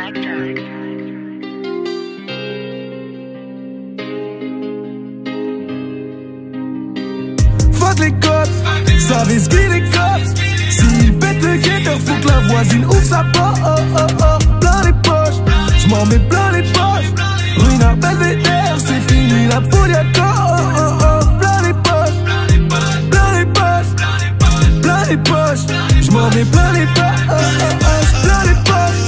Fuck les cops, ça risque les cops. S'ils pètent le guetteur, faut que la voisine ouvre sa porte. Plein les poches, j'm'en mets plein les poches. Ruine à Belvédère, c'est fini la poliaco. Plein les poches, plein les poches, plein les poches. J'm'en mets plein les poches, plein les poches,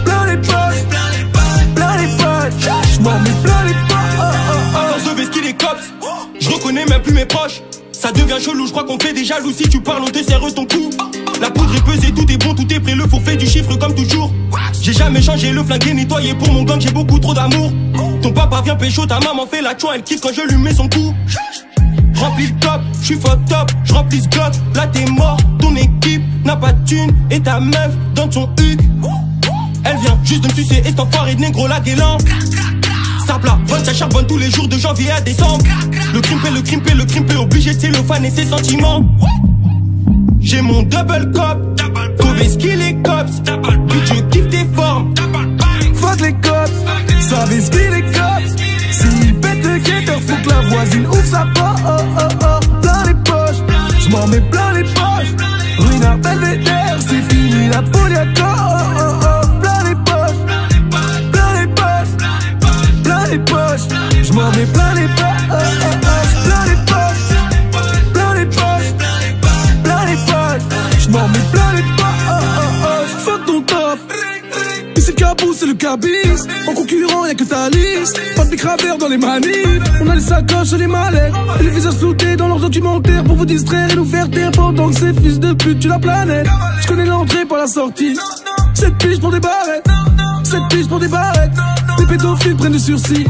plein les poches, plein les poches. J'm'en mets plein les poches. À force de vesquiller les cops, je reconnais même plus mes proches. Ça devient chelou, je crois qu'on fait des jaloux. Si tu parles, on te serre ton cou. La poudre est pesée, tout est bon, tout est prêt. Le four fait du chiffre comme toujours. J'ai jamais changé, le flingue est nettoyé. Pour mon gang, j'ai beaucoup trop d'amour. Ton papa vient pécho, ta maman fait la chouin. Elle kiffe quand je lui mets son coup. Remplis le top, j'suis fuck top. J'remplis ce glock, là t'es mort. Ton équipe n'a pas de thune. Et ta meuf dans son huc. Elle vient juste de me sucer. Et cet enfoiré de négro la guélan. Ça plat, vente, ça charbonne tous les jours de janvier à décembre. Le crimpé, obligé de cellophane et ses sentiments. J'ai mon double cop, Koveski les cops. Bitch, je kiffe tes formes. Fuck les cops, ça risque les cops. S'ils pètent le guetteur, faut que la voisine ouvre sa porte. Plein les poches, j'm'en mets plein les poches. Ruine à Belvédère, c'est fini la poliaco. Plein les poches, plein les poches, plein les poches. J'm'en mets plein les poches, plein les poches, plein les poches, plein les poches. J'm'en mets plein les poches. Fuck ton top. Ici le cabou, c'est le cabis. En concurrent, y'a que ta liste. Pas de graveurs dans les manifs. On a les sacoches et les mallettes. Et les visages floutés dans leur documentaire. Pour vous distraire et nous faire taire pendant que ces fils de pute tuent la planète. Je connais l'entrée par la sortie. 7 piges pour des barrettes. 7 piges pour des barrettes. Les pédophiles prennent du sursis.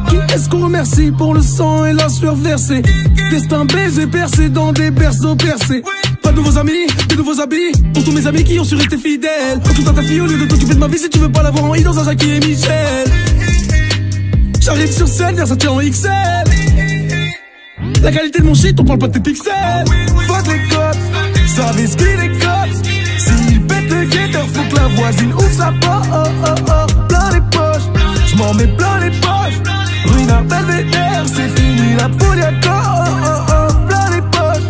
Qui est-ce qu'on remercie pour le sang et la sueur versée? Destin baisé percé dans des berceaux percés. Pas de nouveaux amis, de nouveaux habits. Pour tous mes amis qui ont su rester fidèles. Quand tout à ta fille au lieu de t'occuper de ma vie. Si tu veux pas l'avoir en I dans un Jackie et Michel. J'arrive sur scène, Versace en XL. La qualité de mon shit, on parle pas de tes pixels. Fuck les cops, ça risque les cops. S'ils pètent le guetteur, faut que la voisine ouvre sa porte. Plein les poches, j'm'en mets plein les poches. Ruine à Belvédère, c'est fini la poliaco. Plein les poches,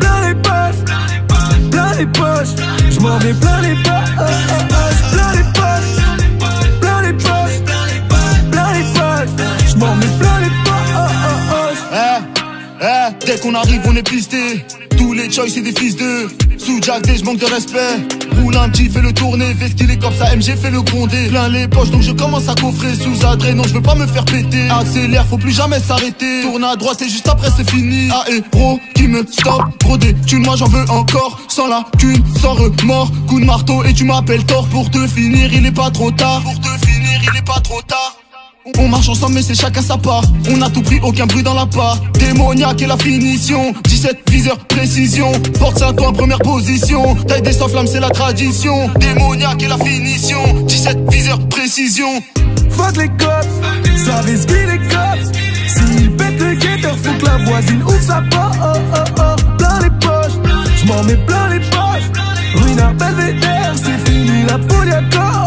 plein les poches, plein les poches. J'm'en mets plein les poches, plein les poches, plein les poches, plein les poches. J'm'en mets plein les poches. Dès qu'on arrive, on est pisté. Tous les choice, c'est des fils de sous Jack D, j'manque de respect. Roule un petit, fais le tourner, fais ce qu'il est comme ça, MG fait le gronder. Plein les poches, donc je commence à coffrer sous adré. Non, je veux pas me faire péter. Accélère, faut plus jamais s'arrêter. Tourne à droite et juste après c'est fini. Ah et bro, qui me stop, bro des thunes, moi j'en veux encore. Sans la thune, sans remords. Coup de marteau et tu m'appelles tort. Pour te finir, il est pas trop tard. Pour te finir, il est pas trop tard. On marche ensemble mais c'est chacun sa part. On a tout pris, aucun bruit dans la part. Démoniaque et la finition. 17 viseurs, précision. Porte ça toi en première position. Taille des sans flammes c'est la tradition. Démoniaque et la finition. 17 viseurs, précision. Fuck les cops, ça risque les cops. S'ils pètent le guetteur, faut que la voisine ouvre sa porte. Plein les poches, j'm'en mets plein les poches. Ruine à Belvédère, c'est fini la poliaco.